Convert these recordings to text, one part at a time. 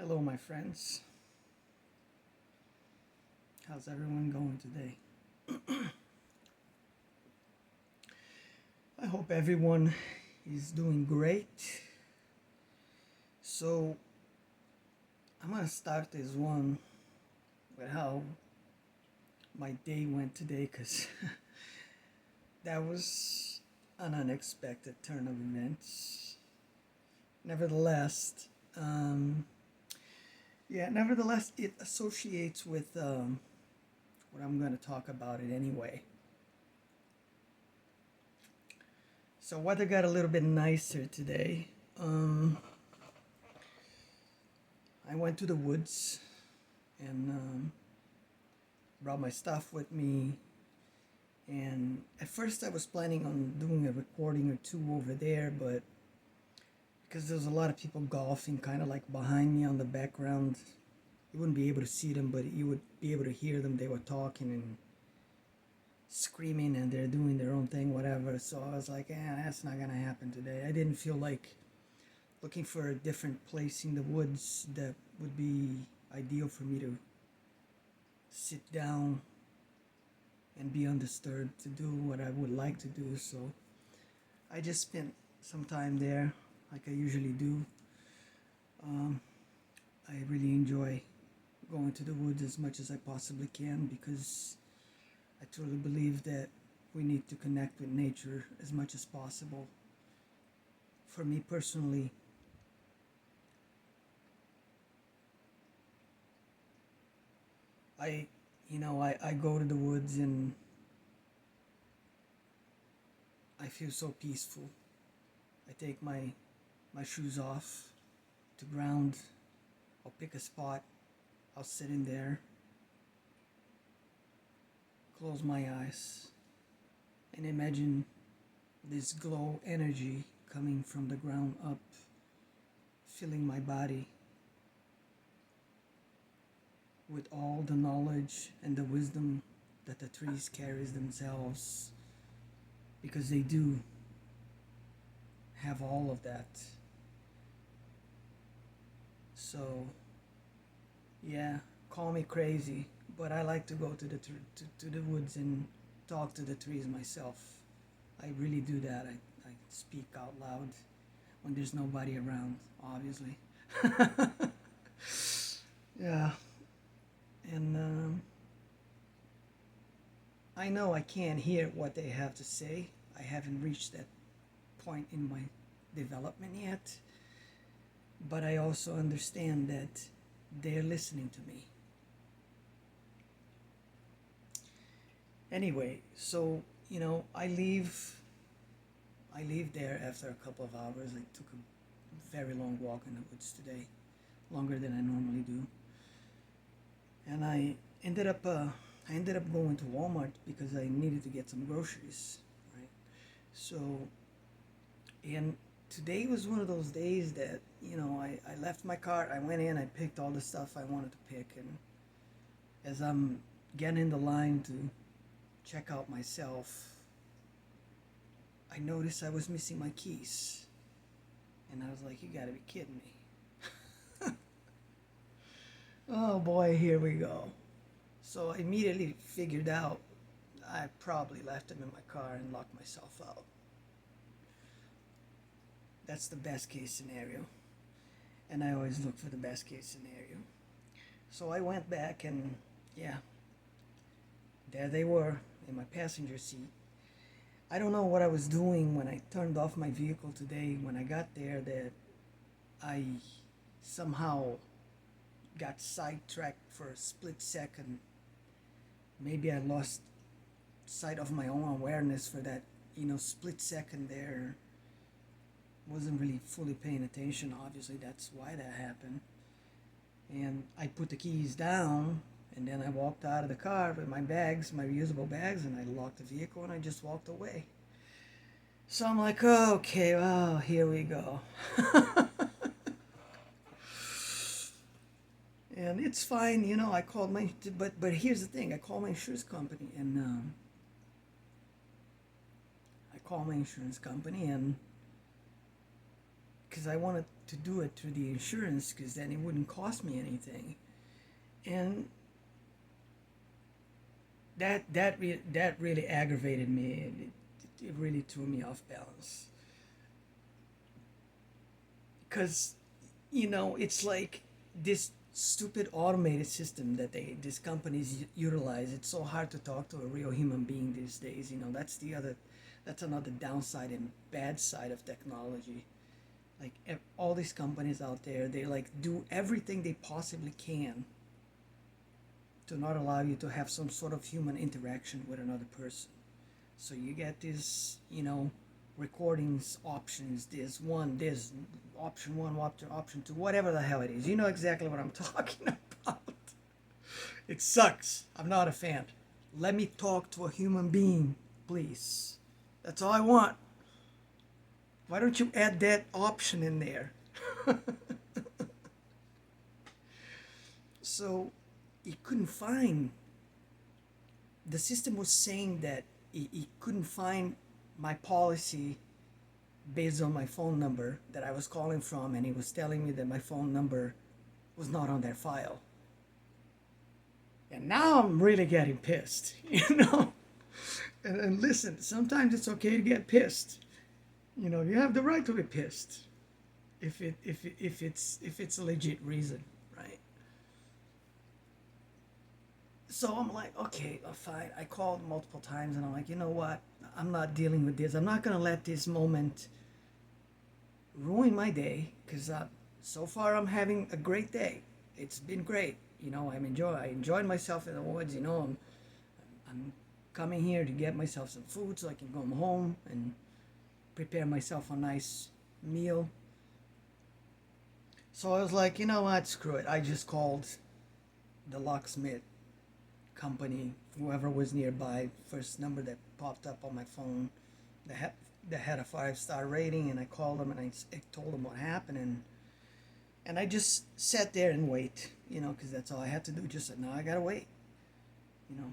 Hello, my friends. How's everyone going today? I hope everyone is doing great. So, I'm gonna start this one with how my day went today because that was an unexpected turn of events. Nevertheless, um, nevertheless, it associates with what I'm gonna talk about it anyway. So weather got a little bit nicer today. I went to the woods and brought my stuff with me. And at first, I was planning on doing a recording or two over there, but because there's a lot of people golfing kind of like behind me on the background, you wouldn't be able to see them, but you would be able to hear them. They were talking and screaming, and they're doing their own thing, whatever. So I was like, that's not gonna happen today. I didn't feel like looking for a different place in the woods that would be ideal for me to sit down and be undisturbed to do what I would like to do. So I just spent some time there like I usually do. I really enjoy going to the woods as much as I possibly can because I truly believe that we need to connect with nature as much as possible. For me personally, I go to the woods and I feel so peaceful. I take my shoes off to ground. I'll pick a spot. I'll sit in there, close my eyes, and imagine this glow energy coming from the ground up, filling my body with all the knowledge and the wisdom that the trees carries themselves, because they do have all of that. So yeah, call me crazy, but I like to go to the woods and talk to the trees myself. I really do that. I speak out loud when there's nobody around, obviously. Yeah, and I know I can't hear what they have to say. I haven't reached that point in my development yet, but I also understand that they're listening to me. Anyway, so I leave there after a couple of hours. I took a very long walk in the woods today, longer than I normally do. And I ended up going to Walmart because I needed to get some groceries, right? So, and today was one of those days that, I left my cart, I went in, I picked all the stuff I wanted to pick, and as I'm getting in the line to check out myself, I noticed I was missing my keys. And I was like, you gotta be kidding me. Oh boy, here we go. So I immediately figured out I probably left them in my car and locked myself out. That's the best case scenario. And I always look for the best case scenario. So I went back and, yeah, there they were in my passenger seat. I don't know what I was doing when I turned off my vehicle today. When I got there, that I somehow got sidetracked for a split second. Maybe I lost sight of my own awareness for that, split second there. Wasn't really fully paying attention. Obviously, that's why that happened. And I put the keys down, and then I walked out of the car with my bags, my reusable bags, and I locked the vehicle and I just walked away. So I'm like, oh, okay, well, here we go. And it's fine, I called but here's the thing, I called my insurance company, and because I wanted to do it through the insurance because then it wouldn't cost me anything. And that really aggravated me, and it really threw me off balance. Because it's like this stupid automated system that these companies utilize. It's so hard to talk to a real human being these days. That's another downside and bad side of technology. Like all these companies out there, they like do everything they possibly can to not allow you to have some sort of human interaction with another person. So you get these, recordings options, this option one, option two, whatever the hell it is. You know exactly what I'm talking about. It sucks. I'm not a fan. Let me talk to a human being, please. That's all I want. Why don't you add that option in there? So he couldn't find, the system was saying that he couldn't find my policy based on my phone number that I was calling from, and he was telling me that my phone number was not on that file. And now I'm really getting pissed, And listen, sometimes it's okay to get pissed. You have the right to be pissed if it's a legit reason, right? So I'm like, okay, fine. I called multiple times, and I'm like, you know what? I'm not dealing with this. I'm not gonna let this moment ruin my day, because so far I'm having a great day. It's been great. I enjoyed myself in the woods. I'm coming here to get myself some food so I can go home and prepare myself a nice meal. So I was like, you know what, screw it. I just called the locksmith company, whoever was nearby, first number that popped up on my phone that had a 5-star rating, and I called them and I told them what happened, and I just sat there and wait, because that's all I had to do. Just said, no, I gotta wait, you know.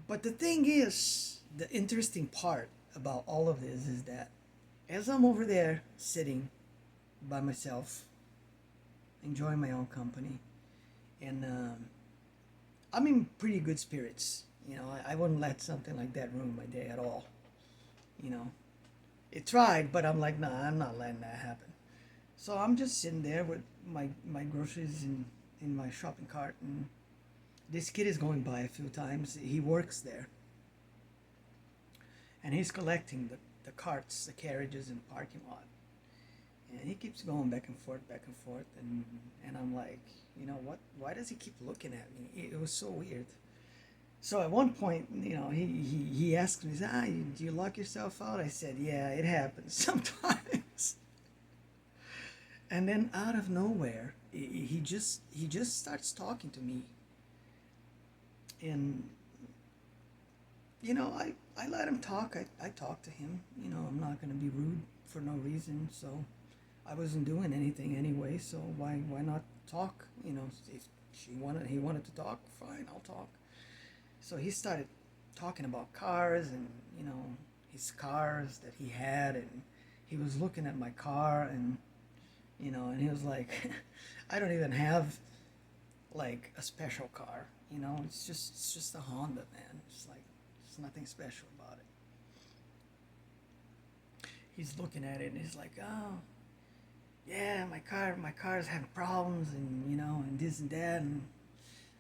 But the thing is, the interesting part about all of this is that as I'm over there sitting by myself, enjoying my own company, and I'm in pretty good spirits. I wouldn't let something like that ruin my day at all. You know, it tried, but I'm like, nah, I'm not letting that happen. So I'm just sitting there with my groceries in my shopping cart, and this kid is going by a few times. He works there, and he's collecting the carts, the carriages in the parking lot. And he keeps going back and forth, and I'm like, what? Why does he keep looking at me? It was so weird. So at one point, he asked me, do you lock yourself out? I said, yeah, it happens sometimes. And then out of nowhere, he just starts talking to me, and I let him talk. I talk to him. I'm not going to be rude for no reason. So I wasn't doing anything anyway. So why not talk? If he wanted to talk, fine, I'll talk. So he started talking about cars, and his cars that he had, and he was looking at my car, and and he was like, I don't even have like a special car. It's just a Honda, man. It's like, there's nothing special about it. He's looking at it and he's like, oh yeah, my car's having problems, and this and that, and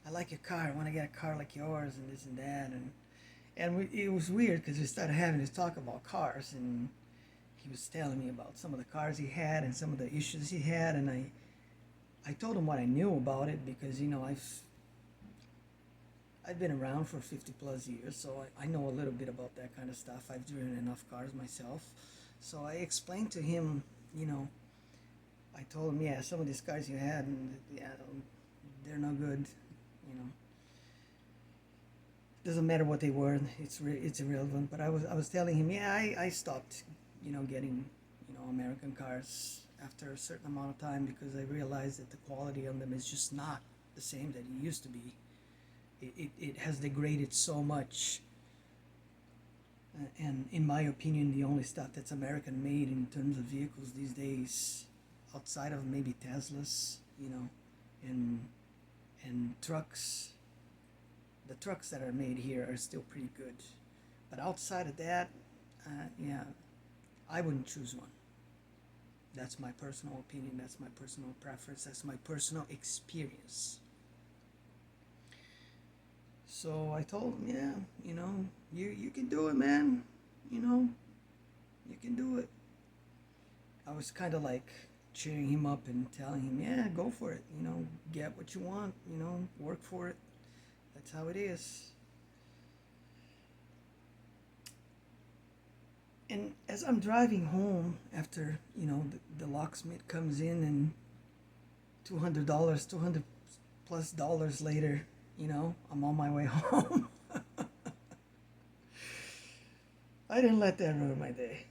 I like your car. I want to get a car like yours, and this and that, and it was weird because we started having this talk about cars, and he was telling me about some of the cars he had and some of the issues he had, and I told him what I knew about it, because I've been around for 50 plus years, so I know a little bit about that kind of stuff. I've driven enough cars myself. So I explained to him, I told him, yeah, some of these cars you had, and yeah, they're no good, Doesn't matter what they were, it's irrelevant. But I was telling him, yeah, I stopped, getting, American cars after a certain amount of time, because I realized that the quality on them is just not the same that it used to be. It has degraded so much, And in my opinion, the only stuff that's American made in terms of vehicles these days, outside of maybe Teslas, and trucks, the trucks that are made here are still pretty good. But outside of that, yeah, I wouldn't choose one. That's my personal opinion. That's my personal preference. That's my personal experience. So I told him, yeah, you can do it, man. You know, you can do it. I was kind of like cheering him up and telling him, yeah, go for it. Get what you want. Work for it. That's how it is. And as I'm driving home after, the locksmith comes in and $200, 200 plus dollars later, I'm on my way home. I didn't let that ruin my day.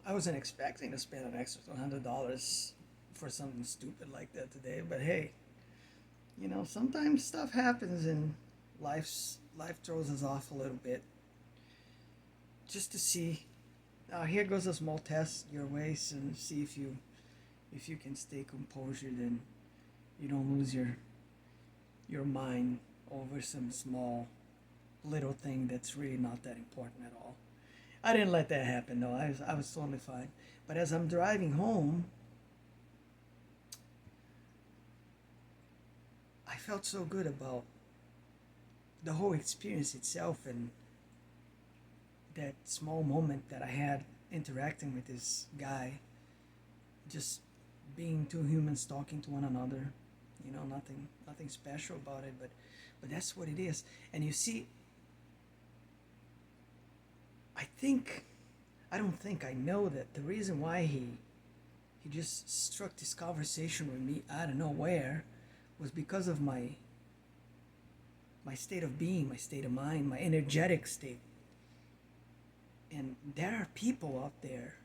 I wasn't expecting to spend an extra $200 for something stupid like that today, but hey, sometimes stuff happens and life throws us off a little bit. Just to see, here goes a small test your way, and see if you can stay composure, then you don't lose your mind over some small little thing that's really not that important at all. I didn't let that happen though. I was totally fine. But as I'm driving home, I felt so good about the whole experience itself, and that small moment that I had interacting with this guy, just being two humans talking to one another. Nothing special about it, but that's what it is. And you see, I don't think I know that the reason why he just struck this conversation with me out of nowhere was because of my state of being, my state of mind, my energetic state. And there are people out there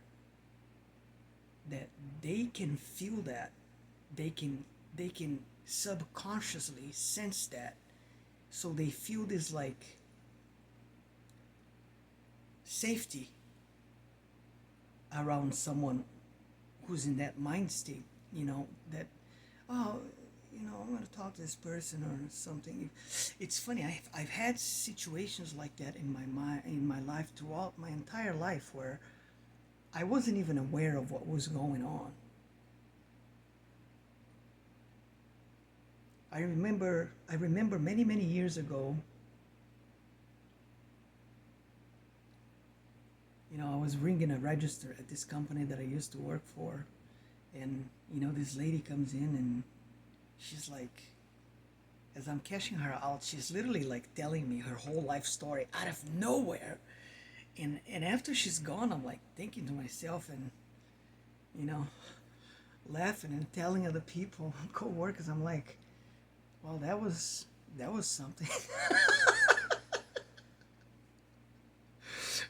that they can feel that. They can subconsciously sense that. So they feel this like safety around someone who's in that mind state, that, oh, I'm going to talk to this person or something. It's funny, I've had situations like that in my mind, in my life, throughout my entire life, where I wasn't even aware of what was going on. I remember many years ago, I was ringing a register at this company that I used to work for, and this lady comes in and she's like, as I'm cashing her out, she's literally like telling me her whole life story out of nowhere. And after she's gone, I'm like thinking to myself and, laughing and telling other people, co-workers, I'm like, well, that was something.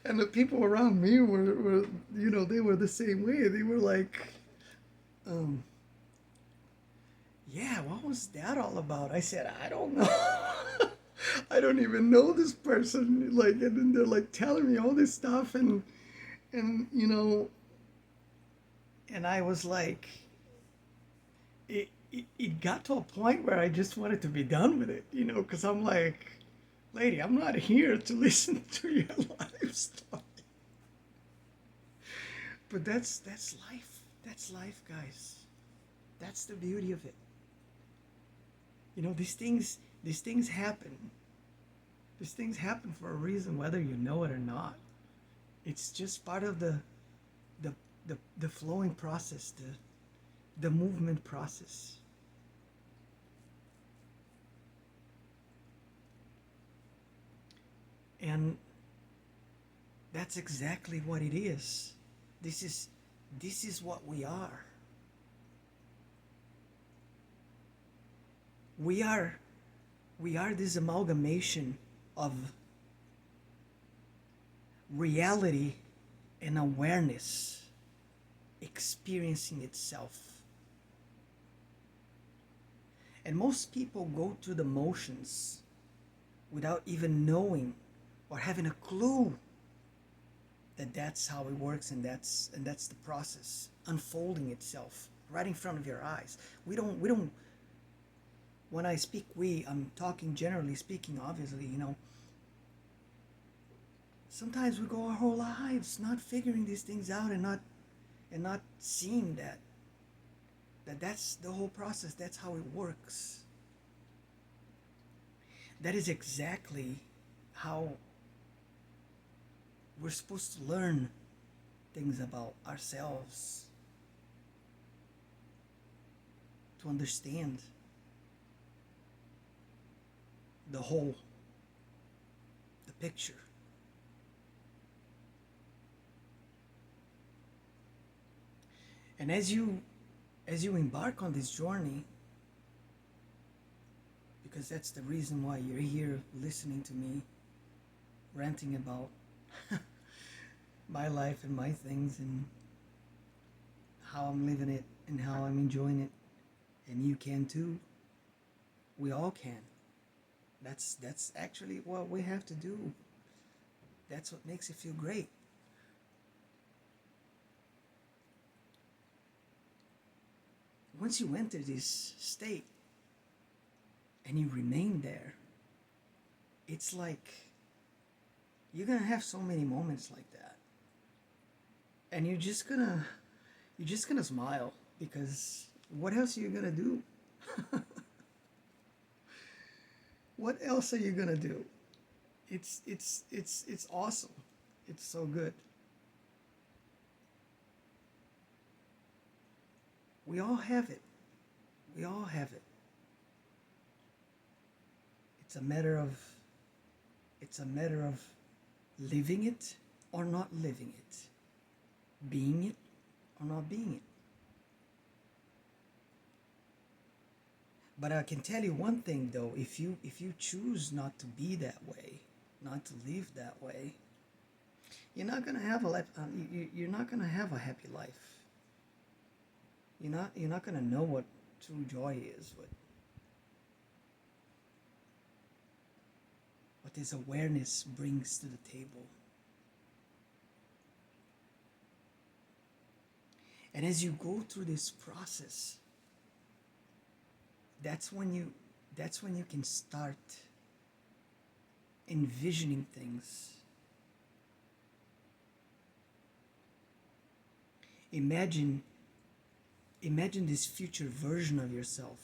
And the people around me were they were the same way. They were like, yeah, what was that all about? I said, I don't know. I don't even know this person. Like, and then they're like telling me all this stuff, and and I was like, it got to a point where I just wanted to be done with it, because I'm like, lady, I'm not here to listen to your life story. But that's life. That's life, guys. That's the beauty of it. These things happen. These things happen for a reason, whether you know it or not. It's just part of the flowing process, the movement process. And that's exactly what it is. This is what we are. We are this amalgamation of reality and awareness experiencing itself. And most people go through the motions without even knowing or having a clue that's how it works, and that's the process unfolding itself right in front of your eyes. We don't when I speak we, I'm talking generally speaking, obviously, sometimes we go our whole lives not figuring these things out, and not seeing that's the whole process. That's how it works. That is exactly how we're supposed to learn things about ourselves, to understand the whole, the picture. And as you embark on this journey, because that's the reason why you're here listening to me ranting about my life and my things and how I'm living it and how I'm enjoying it, and you can too. We all can. That's actually what we have to do. That's what makes it feel great. Once you enter this state and you remain there, it's like you're gonna have so many moments like that, and you're just gonna smile, because what else are you gonna do? What else are you gonna do? It's awesome. It's so good. We all have it. We all have it. It's a matter of it's a matter of living it or not living it, being it or not being it. But I can tell you one thing though, if you choose not to be that way, not to live that way, you're not gonna have a happy life. You're not gonna know what true joy is, what this awareness brings to the table. And as you go through this process, that's when you can start envisioning things. Imagine this future version of yourself,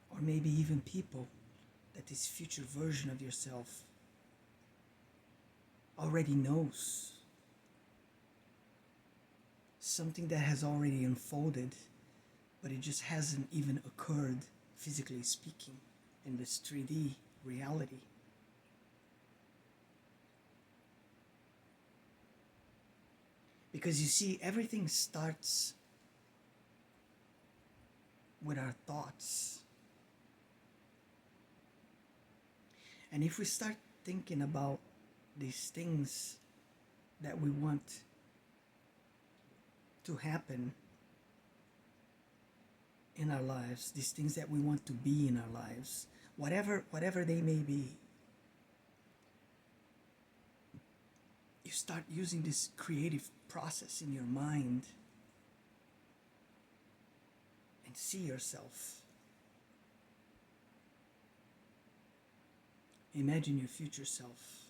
or maybe even people that this future version of yourself already knows, something that has already unfolded, but it just hasn't even occurred, physically speaking, in this 3D reality. Because you see, everything starts with our thoughts. And if we start thinking about these things that we want to happen in our lives, these things that we want to be in our lives, whatever they may be, you start using this creative process in your mind and see yourself. Imagine your future self.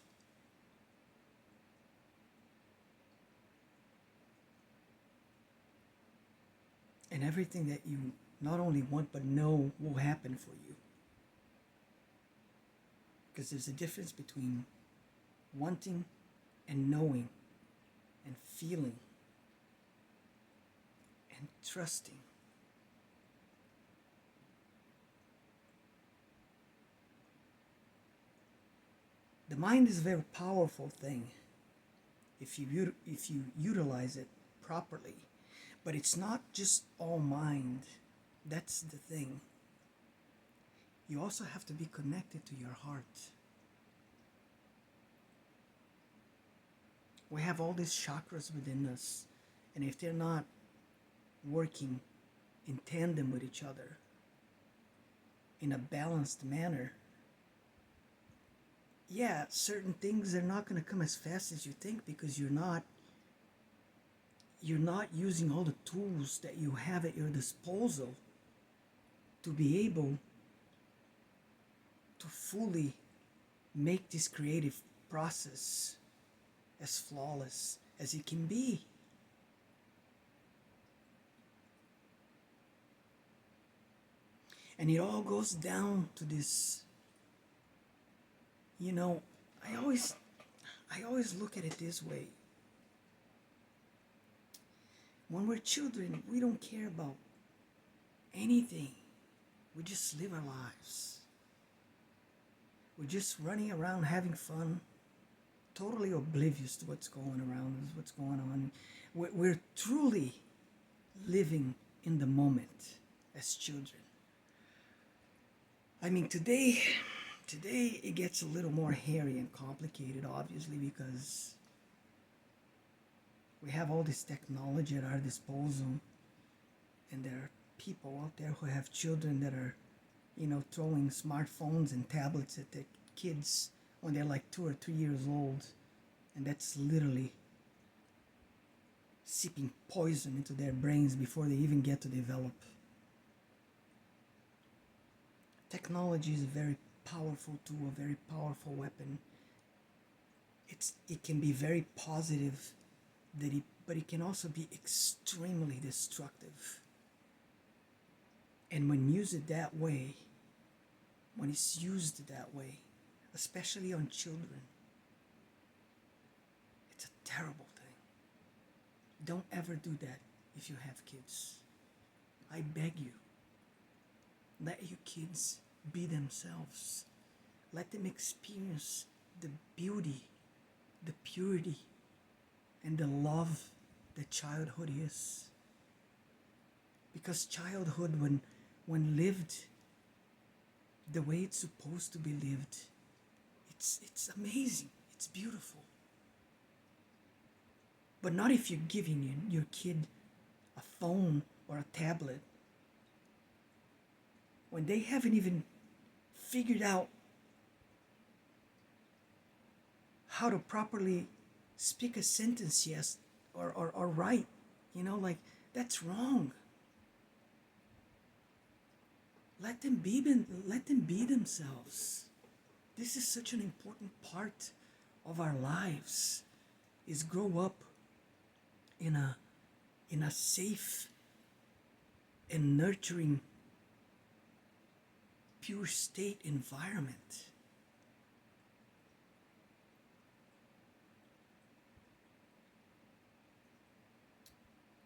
And everything that you not only want but know will happen for you. Because there's a difference between wanting and knowing and feeling and trusting. The mind is a very powerful thing if you utilize it properly. But it's not just all mind. That's the thing. You also have to be connected to your heart. We have all these chakras within us, and if they're not working in tandem with each other in a balanced manner, yeah, certain things are not going to come as fast as you think because you're not using all the tools that you have at your disposal to be able to fully make this creative process as flawless as it can be. And it all goes down to this, you know, I always look at it this way. When we're children, we don't care about anything. We just live our lives. We're just running around having fun, totally oblivious to what's going around us, what's going on. We're truly living in the moment as children. I mean, today it gets a little more hairy and complicated, obviously, because we have all this technology at our disposal, and there are people out there who have children that are, throwing smartphones and tablets at their kids when they're like 2 or 3 years old, and that's literally seeping poison into their brains before they even get to develop. Technology is a very powerful tool, a very powerful weapon. It can be very positive, but it can also be extremely destructive. And when used that way, when it's used that way, especially on children, it's a terrible thing. Don't ever do that if you have kids. I beg you. Let your kids be themselves. Let them experience the beauty, the purity, and the love that childhood is. Because childhood, when lived the way it's supposed to be lived, it's amazing, it's beautiful. But not if you're giving your kid a phone or a tablet when they haven't even figured out how to properly speak a sentence yes or write. That's wrong. Let them be themselves. This is such an important part of our lives, is grow up in a safe and nurturing, pure state environment.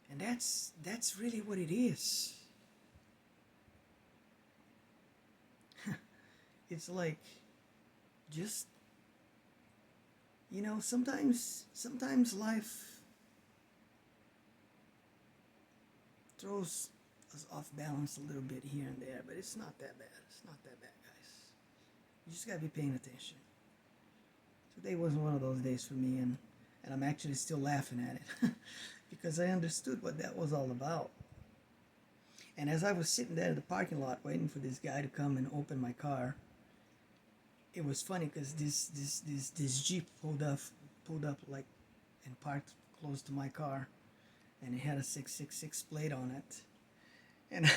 And that's really what it is. It's like, just, sometimes life throws us off balance a little bit here and there, but it's not that bad. It's not that bad, guys. You just gotta be paying attention. Today wasn't one of those days for me, and I'm actually still laughing at it because I understood what that was all about. And as I was sitting there in the parking lot waiting for this guy to come and open my car, it was funny because this Jeep pulled up like and parked close to my car, and it had a 666 plate on it. And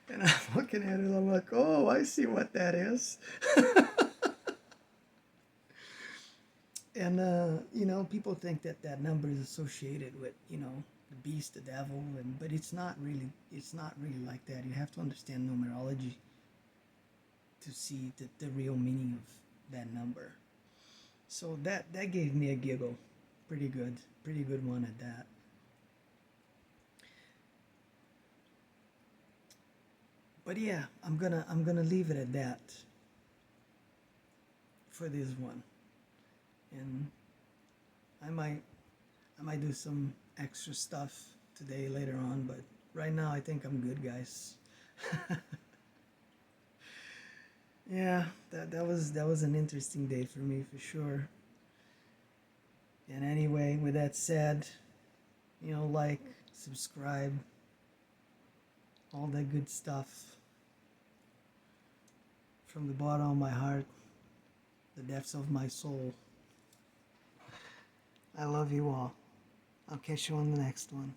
and I'm looking at it, and I'm like, oh, I see what that is. And people think that number is associated with the beast, the devil, but it's not really like that. You have to understand numerology to see the real meaning of that number. So that gave me a giggle. Pretty good one at that. But yeah, I'm gonna leave it at that for this one. And I might do some extra stuff today later on, but right now I think I'm good, guys. Yeah, that was an interesting day for me, for sure. And anyway, with that said, like, subscribe, all that good stuff. From the bottom of my heart, the depths of my soul. I love you all. I'll catch you on the next one.